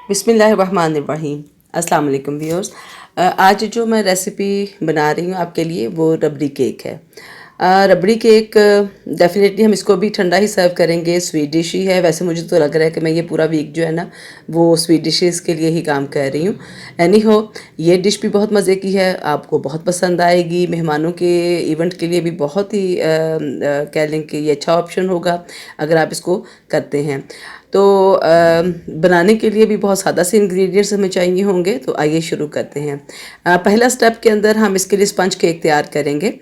बिस्मिल्लाहिर्रहमानिर्रहीम। अस्सलाम वालेकुम व्यूअर्स। आज जो मैं रेसिपी बना रही हूँ आपके लिए वो रबड़ी केक है। रबड़ी केक डेफिनेटली हम इसको भी ठंडा ही सर्व करेंगे, स्वीट डिश ही है। वैसे मुझे तो लग रहा है कि मैं ये पूरा वीक जो है ना वो स्वीट डिशेस के लिए ही काम कर रही हूँ। एनी हो, ये डिश भी बहुत मज़े की है, आपको बहुत पसंद आएगी। मेहमानों के इवेंट के लिए भी बहुत ही कह लें कि ये अच्छा ऑप्शन होगा अगर आप इसको करते हैं। तो बनाने के लिए भी बहुत सादा से इंग्रेडिएंट्स हमें चाहिए होंगे, तो आइए शुरू करते हैं। पहला स्टेप के अंदर हम इसके लिए स्पंज केक तैयार करेंगे।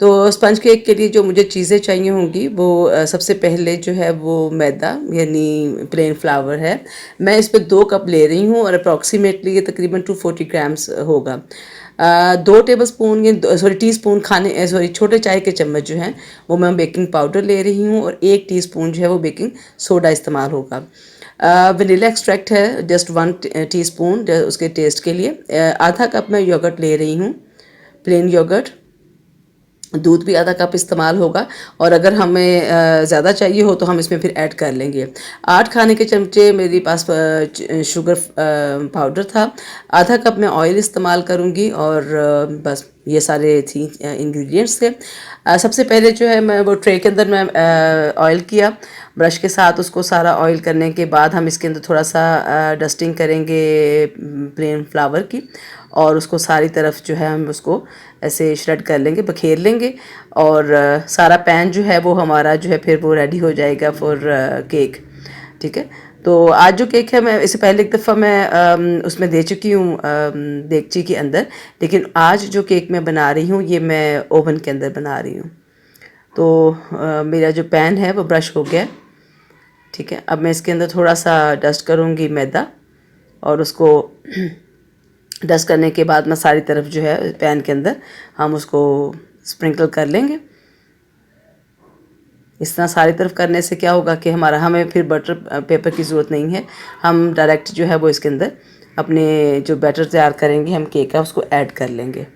तो स्पंज केक के लिए जो मुझे चीज़ें चाहिए होंगी वो सबसे पहले जो है वो मैदा यानी प्लेन फ्लावर है। मैं इस पे 2 कप ले रही हूँ और अप्रॉक्सीमेटली ये तकरीबन 240 ग्राम्स होगा। 2 टेबल स्पून या टी स्पून छोटे चाय के चम्मच जो हैं वो मैं बेकिंग पाउडर ले रही हूँ और 1 टीस्पून जो है वो बेकिंग सोडा इस्तेमाल होगा। वनीला एक्सट्रैक्ट है जस्ट 1 टीस्पून उसके टेस्ट के लिए। आधा कप मैं योगर्ट ले रही हूँ, प्लेन योगर्ट। दूध भी आधा कप इस्तेमाल होगा और अगर हमें ज़्यादा चाहिए हो तो हम इसमें फिर ऐड कर लेंगे। 8 खाने के चमचे मेरे पास शुगर पाउडर था। आधा कप मैं ऑयल इस्तेमाल करूँगी और बस ये सारे थी इंग्रेडिएंट्स थे। सबसे पहले जो है मैं वो ट्रे के अंदर मैं ऑयल किया ब्रश के साथ। उसको सारा ऑयल करने के बाद हम इसके अंदर थोड़ा सा डस्टिंग करेंगे प्लेन फ्लावर की और उसको सारी तरफ जो है हम उसको ऐसे श्रेड कर लेंगे, बखेर लेंगे और सारा पैन जो है वो हमारा जो है फिर वो रेडी हो जाएगा फॉर केक। ठीक है, तो आज जो केक है मैं इससे पहले एक दफ़ा मैं उसमें दे चुकी हूँ देगची के अंदर, लेकिन आज जो केक मैं बना रही हूँ ये मैं ओवन के अंदर बना रही हूँ। तो मेरा जो पैन है वो ब्रश हो गया। ठीक है, अब मैं इसके अंदर थोड़ा सा डस्ट करूँगी मैदा और उसको डस्ट करने के बाद मैं सारी तरफ जो है पैन के अंदर हम उसको स्प्रिंकल कर लेंगे। इस तरह सारी तरफ करने से क्या होगा कि हमें फिर बटर पेपर की ज़रूरत नहीं है। हम डायरेक्ट जो है वो इसके अंदर अपने जो बैटर तैयार करेंगे हम केक का उसको ऐड कर लेंगे।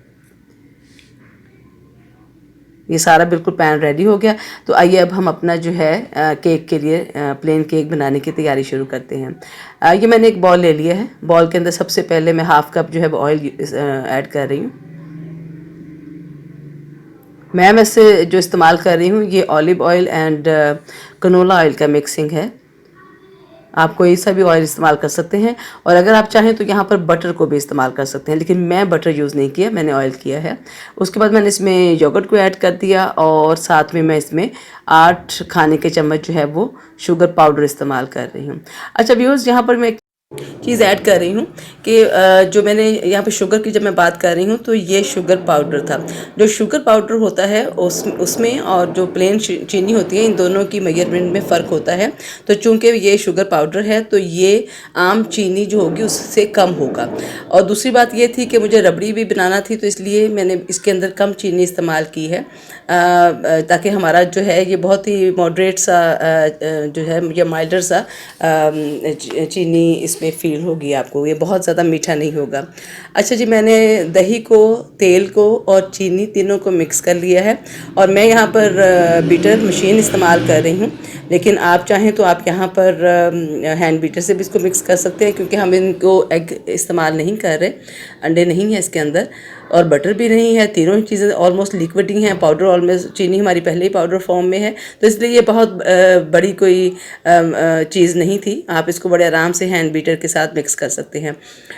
ये सारा बिल्कुल पैन रेडी हो गया। तो आइए अब हम अपना जो है केक के लिए प्लेन केक बनाने की तैयारी शुरू करते हैं। ये मैंने एक बॉल ले लिया है। बॉल के अंदर सबसे पहले मैं हाफ कप जो है वो ऑयल ऐड कर रही हूँ। मैं वैसे जो इस्तेमाल कर रही हूँ ये olive oil and canola oil का मिक्सिंग है। आप कोई सा भी ऑयल इस्तेमाल कर सकते हैं और अगर आप चाहें तो यहाँ पर बटर को भी इस्तेमाल कर सकते हैं, लेकिन मैं बटर यूज़ नहीं किया, मैंने ऑयल किया है। उसके बाद मैंने इसमें योगर्ट को ऐड कर दिया और साथ में मैं इसमें 8 खाने के चम्मच जो है वो शुगर पाउडर इस्तेमाल कर रही हूँ। अच्छा व्यूअर्स, यहाँ पर मैं चीज़ ऐड कर रही हूँ कि जो मैंने यहाँ पे शुगर की जब मैं बात कर रही हूँ तो ये शुगर पाउडर था। जो शुगर पाउडर होता है उसमें और जो प्लेन चीनी होती है इन दोनों की मेजरमेंट में फ़र्क होता है। तो चूंकि ये शुगर पाउडर है तो ये आम चीनी जो होगी उससे कम होगा। और दूसरी बात ये थी कि मुझे रबड़ी भी बनाना थी तो इसलिए मैंने इसके अंदर कम चीनी इस्तेमाल की है ताकि हमारा जो है ये बहुत ही मॉडरेट सा जो है या माइल्डर सा चीनी इसमें फील होगी आपको, ये बहुत ज़्यादा मीठा नहीं होगा। अच्छा जी, मैंने दही को, तेल को और चीनी तीनों को मिक्स कर लिया है और मैं यहाँ पर बीटर मशीन इस्तेमाल कर रही हूँ, लेकिन आप चाहें तो आप यहाँ पर हैंड बीटर से भी इसको मिक्स कर सकते हैं क्योंकि हम इनको एग इस्तेमाल नहीं कर रहे, अंडे नहीं है इसके अंदर और बटर भी नहीं है। तीनों ही चीज़ें ऑलमोस्ट लिक्विड ही हैं। पाउडर ऑलमोस्ट चीनी हमारी पहले ही पाउडर फॉर्म में है, तो इसलिए ये बहुत बड़ी कोई चीज़ नहीं थी। आप इसको बड़े आराम से हैंड बीटर के साथ मिक्स कर सकते हैं।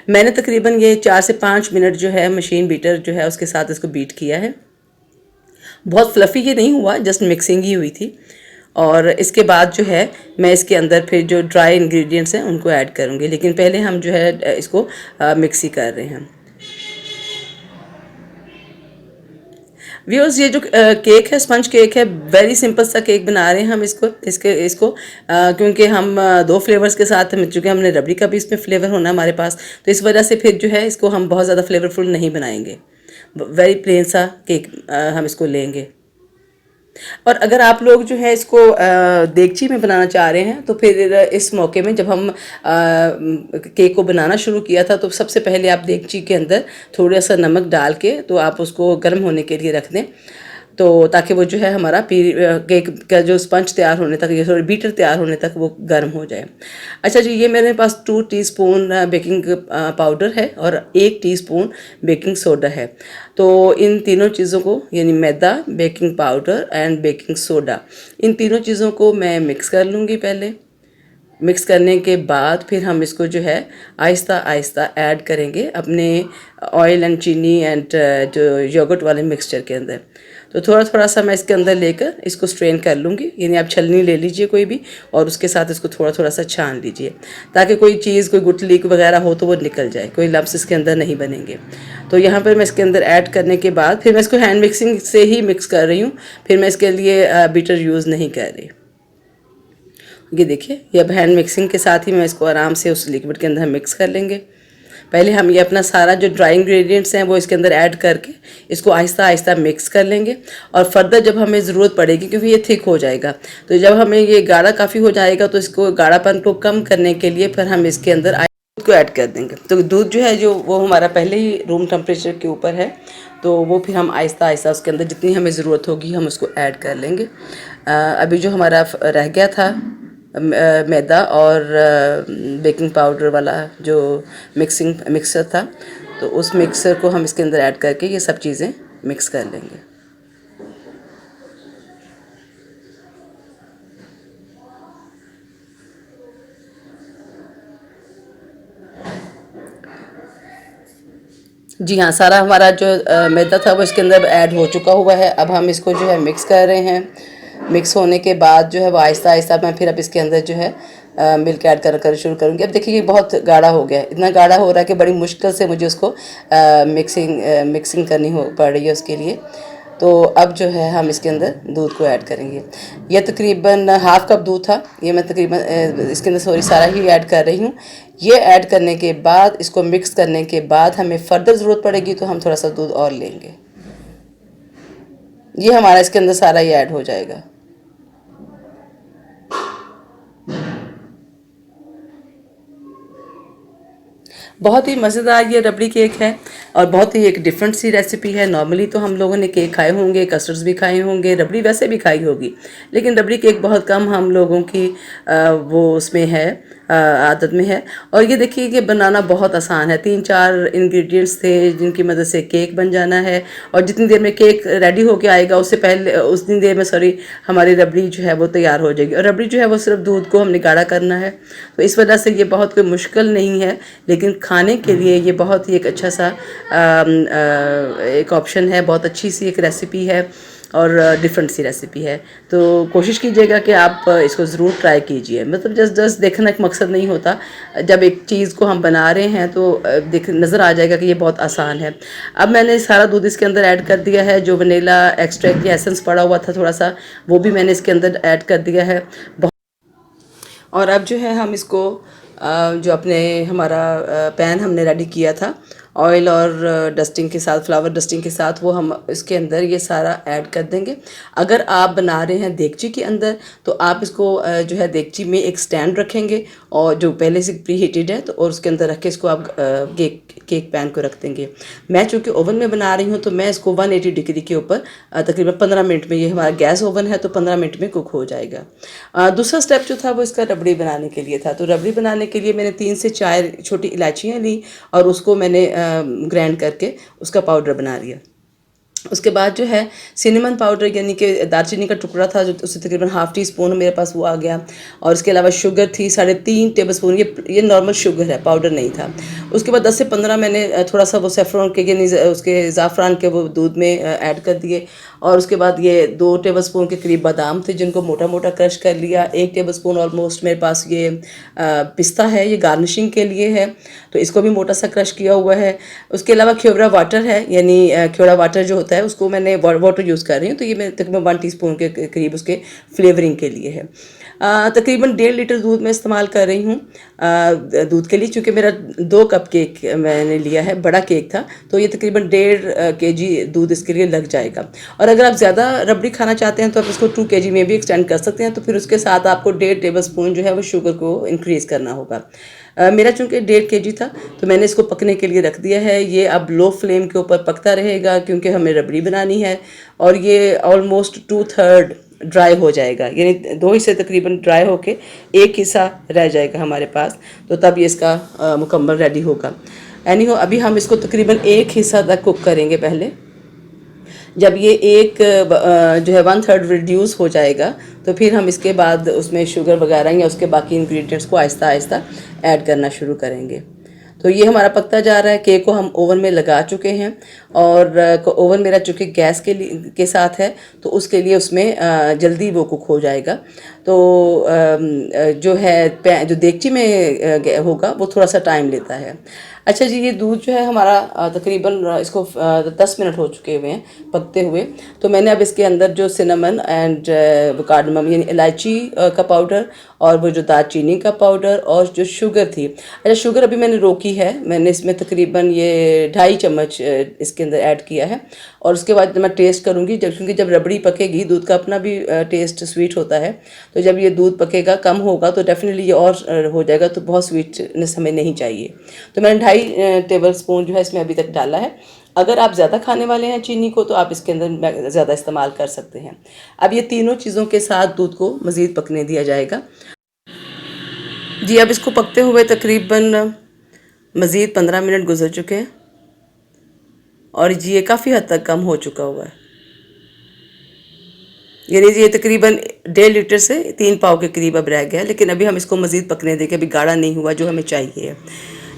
मैंने तकरीबन ये 4 से 5 मिनट जो है मशीन बीटर जो है उसके साथ इसको बीट किया है। बहुत फ्लफ़ी ये नहीं हुआ, जस्ट मिक्सिंग ही हुई थी। और इसके बाद जो है मैं इसके अंदर फिर जो ड्राई इंग्रेडिएंट्स हैं उनको ऐड करूँगी, लेकिन पहले हम जो है इसको मिक्स ही कर रहे हैं। व्यूअर्स, ये जो केक है स्पंज केक है, वेरी सिंपल सा केक बना रहे हैं हम इसको क्योंकि हम 2 फ्लेवर्स के साथ चूँकि हमने रबड़ी का भी इसमें फ्लेवर होना हमारे पास, तो इस वजह से फिर जो है इसको हम बहुत ज़्यादा फ्लेवरफुल नहीं बनाएंगे। वेरी प्लेन सा केक हम इसको लेंगे। और अगर आप लोग जो है इसको देगची में बनाना चाह रहे हैं तो फिर इस मौके में जब हम केक को बनाना शुरू किया था तो सबसे पहले आप देगची के अंदर थोड़ा सा नमक डाल के तो आप उसको गर्म होने के लिए रख दें। तो ताकि वो जो है हमारा केक का जो स्पंज तैयार होने तक, ये सॉरी बीटर तैयार होने तक वो गर्म हो जाए। अच्छा जी, ये मेरे पास 2 टीस्पून बेकिंग पाउडर है और 1 टीस्पून बेकिंग सोडा है। तो इन तीनों चीज़ों को, यानी मैदा, baking powder and baking soda, इन तीनों चीज़ों को मैं मिक्स कर लूँगी। पहले मिक्स करने के बाद फिर हम इसको जो है आहिस्ता आहिस्ता ऐड करेंगे अपने ऑयल एंड चीनी एंड जो योगर्ट वाले मिक्सचर के अंदर। तो थोड़ा थोड़ा सा मैं इसके अंदर लेकर इसको स्ट्रेन कर लूँगी, यानी आप छलनी ले लीजिए कोई भी, और उसके साथ इसको थोड़ा थोड़ा सा छान लीजिए ताकि कोई चीज़, कोई गुठली वगैरह हो तो वो निकल जाए, कोई लम्स इसके अंदर नहीं बनेंगे। तो यहाँ पर मैं इसके अंदर ऐड करने के बाद फिर मैं इसको हैंड मिक्सिंग से ही मिक्स कर रही हूँ, फिर मैं इसके लिए बीटर यूज़ नहीं कर रही। ये देखिए, ये अब हैंड मिक्सिंग के साथ ही मैं इसको आराम से उस लिक्विड के अंदर मिक्स कर लेंगे। पहले हम ये अपना सारा जो ड्राई इंग्रेडिएंट्स हैं वो इसके अंदर ऐड करके इसको आहिस्ता आहिस्ता मिक्स कर लेंगे, और फर्दर जब हमें ज़रूरत पड़ेगी, क्योंकि ये थिक हो जाएगा, तो जब हमें ये गाढ़ा काफ़ी हो जाएगा तो इसको गाढ़ापन को कम करने के लिए फिर हम इसके अंदर दूध को ऐड कर देंगे। तो दूध जो है जो वो हमारा पहले ही रूम टेम्परेचर के ऊपर है, तो वो फिर हम आहिस्ता आहिस्ता उसके अंदर जितनी हमें ज़रूरत होगी हम उसको ऐड कर लेंगे। अभी जो हमारा रह गया था मैदा और बेकिंग पाउडर वाला जो मिक्सर था, तो उस मिक्सर को हम इसके अंदर ऐड करके ये सब चीज़ें मिक्स कर लेंगे। जी हाँ, सारा हमारा जो मैदा था वो इसके अंदर ऐड हो चुका हुआ है। अब हम इसको जो है मिक्स कर रहे हैं। मिक्स होने के बाद जो है वो आहिस्ता आहिस्ता मैं फिर अब इसके अंदर जो है मिल्क ऐड कर शुरू करूँगी। अब देखिए ये बहुत गाढ़ा हो गया है, इतना गाढ़ा हो रहा है कि बड़ी मुश्किल से मुझे उसको मिक्सिंग करनी पड़ रही है उसके लिए। तो अब जो है हम इसके अंदर दूध को ऐड करेंगे। ये तकरीबन हाफ़ कप दूध था, ये मैं तकरीबन इसके अंदर सॉरी सारा ही ऐड कर रही हूँ। ये ऐड करने के बाद, इसको मिक्स करने के बाद हमें फर्दर ज़रूरत पड़ेगी तो हम थोड़ा सा दूध और लेंगे। ये हमारा इसके अंदर सारा ही ऐड हो जाएगा। बहुत ही मज़ेदार ये रबड़ी केक है और बहुत ही एक डिफरेंट सी रेसिपी है। नॉर्मली तो हम लोगों ने केक खाए होंगे, कस्टर्ड्स भी खाए होंगे, रबड़ी वैसे भी खाई होगी, लेकिन रबड़ी केक बहुत कम हम लोगों की वो उसमें है, आदत में है। और ये देखिए कि बनाना बहुत आसान है, 3-4 इंग्रेडिएंट्स थे जिनकी मदद से केक बन जाना है, और जितनी देर में केक रेडी होके आएगा उससे पहले, उतनी देर में सॉरी हमारी रबड़ी जो है वो तैयार हो जाएगी। और रबड़ी जो है वो सिर्फ दूध को हमने गाढ़ा करना है, तो इस वजह से ये बहुत कोई मुश्किल नहीं है, लेकिन खाने के लिए ये बहुत ही एक अच्छा सा एक ऑप्शन है, बहुत अच्छी सी एक रेसिपी है और डिफरेंट सी रेसिपी है। तो कोशिश कीजिएगा कि आप इसको ज़रूर ट्राई कीजिए। मतलब जस्ट देखना एक मकसद नहीं होता, जब एक चीज़ को हम बना रहे हैं तो देख नज़र आ जाएगा कि ये बहुत आसान है। अब मैंने सारा दूध इसके अंदर ऐड कर दिया है, जो वनीला एक्सट्रैक्ट या एसेंस पड़ा हुआ था थोड़ा सा, वो भी मैंने इसके अंदर ऐड कर दिया है। और अब जो है हम इसको जो अपने हमारा पैन हमने रेडी किया था ऑयल और डस्टिंग के साथ, फ्लावर डस्टिंग के साथ, वो हम इसके अंदर ये सारा ऐड कर देंगे। अगर आप बना रहे हैं देगची के अंदर तो आप इसको जो है देगची में एक स्टैंड रखेंगे और जो पहले से प्री हीटेड है, तो और उसके अंदर रख के इसको आप केक पैन को रख देंगे। मैं चूँकि ओवन में बना रही हूँ तो मैं इसको 180 डिग्री के ऊपर तकरीबन 15 मिनट में, ये हमारा गैस ओवन है तो 15 मिनट में कुक हो जाएगा। दूसरा स्टेप जो था वो इसका रबड़ी बनाने के लिए था। तो रबड़ी बनाने के लिए मैंने 3 से 4 छोटी इलायचियाँ ली और उसको मैंने ग्राइंड करके उसका पाउडर बना लिया। उसके बाद जो है सिनेमन पाउडर, यानी कि दालचीनी का टुकड़ा था, जो उससे तकरीबन हाफ़ टी स्पून मेरे पास वो आ गया। और इसके अलावा शुगर थी 3.5 टेबलस्पून, ये नॉर्मल शुगर है, पाउडर नहीं था। उसके बाद 10 से 15 मैंने थोड़ा सा वो सेफ्रॉन के, यानी उसके ज़ाफ़रान के वो दूध में ऐड कर दिए। और उसके बाद ये 2 टेबलस्पून के करीब बादाम थे जिनको मोटा मोटा क्रश कर लिया। 1 टेबलस्पून ऑलमोस्ट मेरे पास ये पिस्ता है, ये गार्निशिंग के लिए है, तो इसको भी मोटा सा क्रश किया हुआ है। उसके अलावा ख्योबरा वाटर है, यानी ख्योड़ा वाटर जो होता है उसको मैंने वाटर यूज़ कर रही हूँ, तो ये मैं तकरीबन 1 टीस्पून के करीब उसके फ्लेवरिंग के लिए है। तकरीबन 1.5 लीटर दूध मैं इस्तेमाल कर रही हूँ दूध के लिए, चूँकि मेरा 2 कप केक मैंने लिया है, बड़ा केक था, तो ये तकरीबन 1.5 kg दूध इसके लिए लग जाएगा। और अगर आप ज़्यादा रबड़ी खाना चाहते हैं तो आप इसको 2 kg में भी एक्सटेंड कर सकते हैं, तो फिर उसके साथ आपको 1.5 टेबलस्पून जो है वो शुगर को इंक्रीज़ करना होगा। मेरा चूँकि 1.5 kg था तो मैंने इसको पकने के लिए रख दिया है। ये अब लो फ्लेम के ऊपर पकता रहेगा क्योंकि हमें रबड़ी बनानी है और ये ऑलमोस्ट 2/3 ड्राई हो जाएगा, यानी 2 हिस्से तकरीबन ड्राई होके 1 हिस्सा रह जाएगा हमारे पास, तो तब ये इसका मुकम्मल रेडी होगा। एनी हो, अभी हम इसको तकरीबन 1 हिस्सा तक कुक करेंगे पहले। जब ये जो है 1/3 रिड्यूस हो जाएगा तो फिर हम इसके बाद उसमें शुगर वगैरह या उसके बाकी इंग्रेडिएंट्स को आहिस्ता आहिस्ता ऐड करना शुरू करेंगे। तो ये हमारा पकता जा रहा है। केक को हम ओवन में लगा चुके हैं और ओवन मेरा चूँकि गैस के साथ है तो उसके लिए उसमें जल्दी वो कुक हो जाएगा। तो जो है जो देगची में होगा वो थोड़ा सा टाइम लेता है। अच्छा जी, ये दूध जो है हमारा तकरीबन इसको 10 मिनट हो चुके हुए हैं पकते हुए। तो मैंने अब इसके अंदर जो सिनेमन एंड कार्डमम यानी इलायची का पाउडर और वो जो दालचीनी का पाउडर और जो शुगर थी, अच्छा शुगर अभी मैंने रोकी है, मैंने इसमें तकरीबन ये 2.5 चम्मच इसके अंदर ऐड किया है। और उसके बाद मैं टेस्ट करूँगी क्योंकि जब रबड़ी पकेगी दूध का अपना भी टेस्ट स्वीट होता है, तो जब ये दूध पकेगा कम होगा तो डेफिनेटली ये और हो जाएगा, तो बहुत स्वीटनेस हमें नहीं चाहिए। तो मैंने 2.5 टेबल स्पून जो है इसमें अभी तक डाला है। अगर आप ज़्यादा खाने वाले हैं चीनी को तो आप इसके अंदर ज़्यादा इस्तेमाल कर सकते हैं। अब ये तीनों चीज़ों के साथ दूध को मज़ीद पकने दिया जाएगा जी। अब इसको पकते हुए तकरीबन मज़ीद 15 मिनट गुजर चुके हैं और जी ये काफ़ी हद तक कम हो चुका हुआ है, यानी ये तकरीबन 1.5 लीटर से 3 पाव के करीब अब रह गया। लेकिन अभी हम इसको मज़ीद पकने देंगे, अभी गाढ़ा नहीं हुआ जो हमें चाहिए।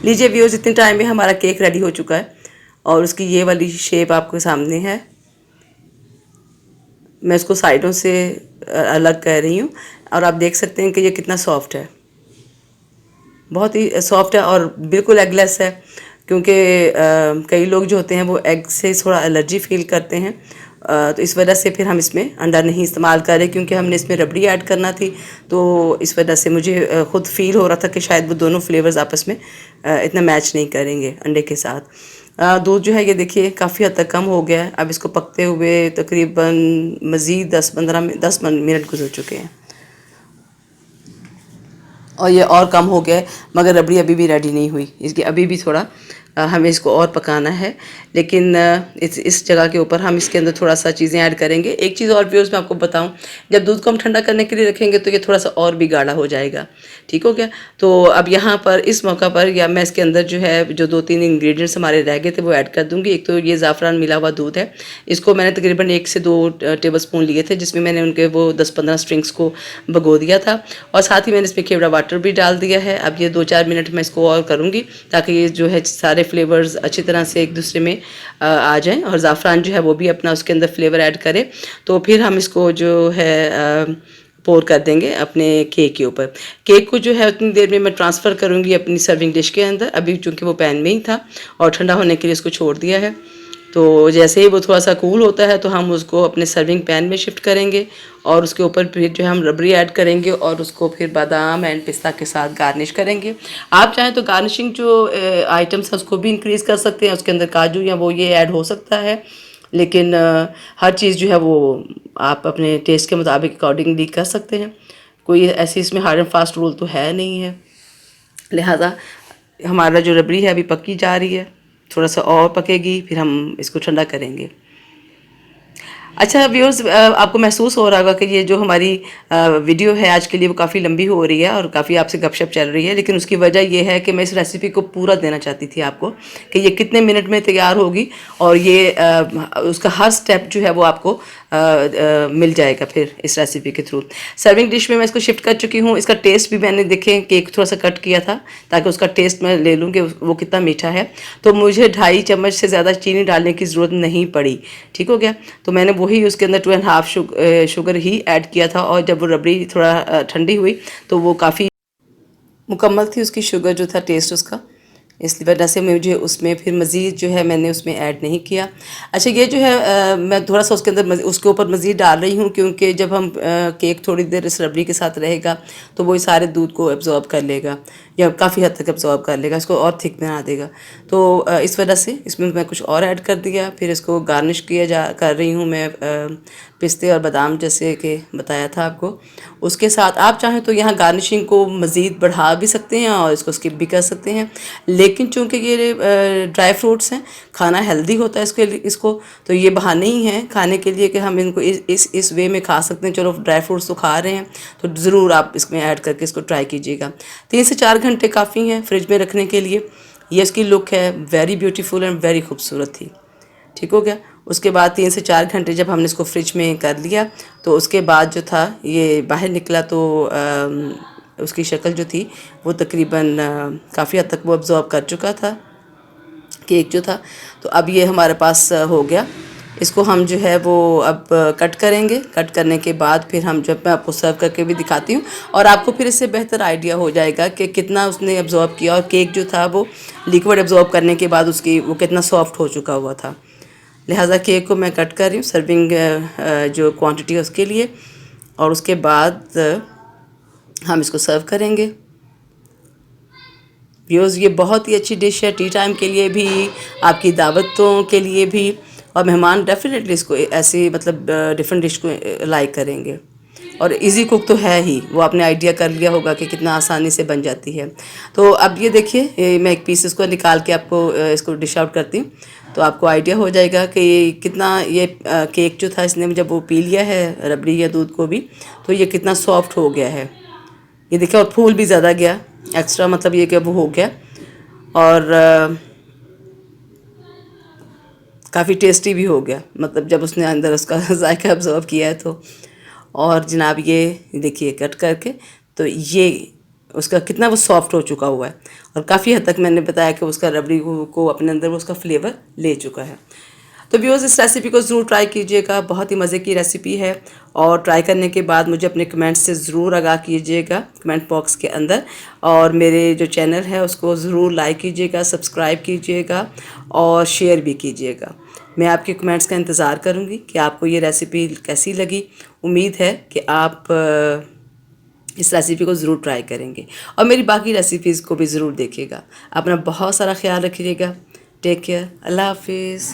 लीजिए व्यूअर्स, इतने टाइम में हमारा केक रेडी हो चुका है और उसकी ये वाली शेप आपके सामने है। मैं इसको साइडों से अलग कर रही हूँ और आप देख सकते हैं कि ये कितना सॉफ्ट है, बहुत ही सॉफ्ट है और बिल्कुल एगलेस है। क्योंकि कई लोग जो होते हैं वो एग से थोड़ा एलर्जी फील करते हैं, तो इस वजह से फिर हम इसमें अंडा नहीं इस्तेमाल कर रहे, क्योंकि हमने इसमें रबड़ी ऐड करना थी। तो इस वजह से मुझे ख़ुद फील हो रहा था कि शायद वो दोनों फ्लेवर्स आपस में इतना मैच नहीं करेंगे अंडे के साथ। दूध जो है ये देखिए काफ़ी हद तक कम हो गया है। अब इसको पकते हुए तकरीबन मज़ीद 10 मिनट गुजर चुके हैं और ये और कम हो गया है, मगर रबड़ी अभी भी रेडी नहीं हुई, इसकी अभी भी थोड़ा हमें इसको और पकाना है। लेकिन इस जगह के ऊपर हम इसके अंदर थोड़ा सा चीज़ें ऐड करेंगे। एक चीज़ और व्यूअर्स मैं आपको बताऊं, जब दूध को हम ठंडा करने के लिए रखेंगे तो ये थोड़ा सा और भी गाढ़ा हो जाएगा, ठीक हो गया। तो अब यहाँ पर इस मौका पर या मैं इसके अंदर जो है जो 2-3 इंग्रेडिएंट्स हमारे रह गए थे वो ऐड कर दूँगी। एक तो ये ज़ाफ़रान मिला हुआ दूध है, इसको मैंने तकरीबन 1 से 2 टेबल स्पून लिए थे, जिसमें मैंने उनके वो 10-15 स्ट्रिंग्स को भगो दिया था और साथ ही मैंने इसमें केवड़ा वाटर भी डाल दिया है। अब ये 2-4 मिनट मैं इसको और करूँगी ताकि ये जो है सारे फ्लेवर्स अच्छी तरह से एक दूसरे में आ जाएं और ज़ाफ़रान जो है वो भी अपना उसके अंदर फ्लेवर ऐड करे। तो फिर हम इसको जो है पोर कर देंगे अपने केक के ऊपर। केक को जो है उतनी देर में मैं ट्रांसफ़र करूँगी अपनी सर्विंग डिश के अंदर। अभी चूँकि वो पैन में ही था और ठंडा होने के लिए इसको छोड़ दिया है, तो जैसे ही वो थोड़ा सा कूल होता है तो हम उसको अपने सर्विंग पैन में शिफ्ट करेंगे और उसके ऊपर फिर जो है हम रबड़ी ऐड करेंगे और उसको फिर बादाम एंड पिस्ता के साथ गार्निश करेंगे। आप चाहें तो गार्निशिंग जो आइटम्स है उसको भी इंक्रीज़ कर सकते हैं, उसके अंदर काजू या वो ये ऐड हो सकता है। लेकिन हर चीज़ जो है वो आप अपने टेस्ट के मुताबिक अकॉर्डिंगली कर सकते हैं, कोई ऐसी इसमें हार्ड एंड फास्ट रूल तो है नहीं है। लिहाजा हमारा जो रबड़ी है अभी पक्की जा रही है, थोड़ा सा और पकेगी फिर हम इसको ठंडा करेंगे। अच्छा व्यूअर्स, आपको महसूस हो रहा होगा कि ये जो हमारी वीडियो है आज के लिए वो काफ़ी लंबी हो रही है और काफ़ी आपसे गपशप चल रही है, लेकिन उसकी वजह ये है कि मैं इस रेसिपी को पूरा देना चाहती थी आपको कि ये कितने मिनट में तैयार होगी और ये उसका हर स्टेप जो है वो आपको मिल जाएगा फिर इस रेसिपी के थ्रू। सर्विंग डिश में मैं इसको शिफ्ट कर चुकी हूँ। इसका टेस्ट भी मैंने देखें केक थोड़ा सा कट किया था ताकि उसका टेस्ट मैं ले लूँ कि वो कितना मीठा है। तो मुझे 2.5 चम्मच से ज़्यादा चीनी डालने की ज़रूरत नहीं पड़ी, ठीक हो गया। तो मैंने वही उसके अंदर 2.5 शुगर ही ऐड किया था और जब वो रबड़ी थोड़ा ठंडी हुई तो वो काफ़ी मुकम्मल थी उसकी शुगर जो था टेस्ट उसका। इस वजह से मुझे उसमें फिर मज़ीद जो है मैंने उसमें ऐड नहीं किया। अच्छा ये जो है मैं थोड़ा सा उसके अंदर उसके ऊपर मज़ीद डाल रही हूँ, क्योंकि जब हम केक थोड़ी देर इस रबड़ी के साथ रहेगा तो वो सारे दूध को एब्जॉर्ब कर लेगा, या काफ़ी हद तक एब्जॉर्ब कर लेगा, इसको और थिक बना देगा। तो इस वजह से इसमें मैं कुछ और ऐड कर दिया। फिर इसको गार्निश कर रही हूँ मैं पिस्ते और बादाम, जैसे कि बताया था आपको। उसके साथ आप चाहें तो यहाँ गार्निशिंग को मज़ीद बढ़ा भी सकते हैं और इसको स्किप भी कर सकते हैं, लेकिन चूंकि ये ड्राई फ्रूट्स हैं, खाना हेल्दी होता है इसको, तो ये बहाने ही हैं खाने के लिए कि हम इनको इस वे में खा सकते हैं। चलो ड्राई फ्रूट्स तो खा रहे हैं तो ज़रूर आप इसमें ऐड करके इसको ट्राई कीजिएगा। 3 से 4 घंटे काफ़ी हैं फ्रिज में रखने के लिए। ये इसकी लुक है, वेरी ब्यूटीफुल एंड वेरी खूबसूरत थी। ठीक हो गया। उसके बाद 3 से 4 घंटे जब हमने इसको फ्रिज में कर लिया तो उसके बाद जो था ये बाहर निकला, तो उसकी शक्ल जो थी वो तकरीबन काफ़ी हद तक वो अब्ज़ॉर्ब कर चुका था केक जो था। तो अब ये हमारे पास हो गया। इसको हम जो है वो अब कट करेंगे। कट करने के बाद फिर हम जब मैं आपको सर्व करके भी दिखाती हूँ और आपको फिर इससे बेहतर आइडिया हो जाएगा कि कितना उसने अब्ज़ॉर्ब किया, और केक जो था वो लिक्विड अब्ज़ॉर्ब करने के बाद उसकी वो कितना सॉफ्ट हो चुका हुआ था। लिहाजा केक को मैं कट कर रही हूँ सर्विंग जो क्वांटिटी है उसके लिए, और उसके बाद हम इसको सर्व करेंगे। व्यूअर्स ये बहुत ही अच्छी डिश है, टी टाइम के लिए भी, आपकी दावतों के लिए भी, और मेहमान डेफिनेटली इसको ऐसे मतलब डिफरेंट डिश को लाइक करेंगे। और इजी कुक तो है ही, वो आपने आइडिया कर लिया होगा कि कितना आसानी से बन जाती है। तो अब ये देखिए मैं एक पीस इसको निकाल के आपको इसको डिश आउट करती हूँ, तो आपको आइडिया हो जाएगा कि कितना ये केक जो था इसने जब वो पी लिया है रबड़ी या दूध को भी, तो ये कितना सॉफ्ट हो गया है। ये देखिए, और फूल भी ज़्यादा गया एक्स्ट्रा, मतलब ये कि वो हो गया, और काफ़ी टेस्टी भी हो गया, मतलब जब उसने अंदर उसका जायका ऑब्जर्व किया है तो। और जनाब ये देखिए कट करके, तो ये उसका कितना वो सॉफ्ट हो चुका हुआ है, और काफ़ी हद तक मैंने बताया कि उसका रबड़ी को अपने अंदर वो उसका फ्लेवर ले चुका है। तो व्यूअर्स इस रेसिपी को ज़रूर ट्राई कीजिएगा, बहुत ही मज़े की रेसिपी है। और ट्राई करने के बाद मुझे अपने कमेंट्स से ज़रूर आगाह कीजिएगा कमेंट बॉक्स के अंदर, और मेरे जो चैनल है उसको ज़रूर लाइक कीजिएगा, सब्सक्राइब कीजिएगा और शेयर भी कीजिएगा। मैं आपके कमेंट्स का इंतज़ार करूँगी कि आपको ये रेसिपी कैसी लगी। उम्मीद है कि आप इस रेसिपी को ज़रूर ट्राई करेंगे और मेरी बाकी रेसिपीज़ को भी ज़रूर देखिएगा। अपना बहुत सारा ख्याल रखिएगा। Take care. अल्लाह हाफिज़।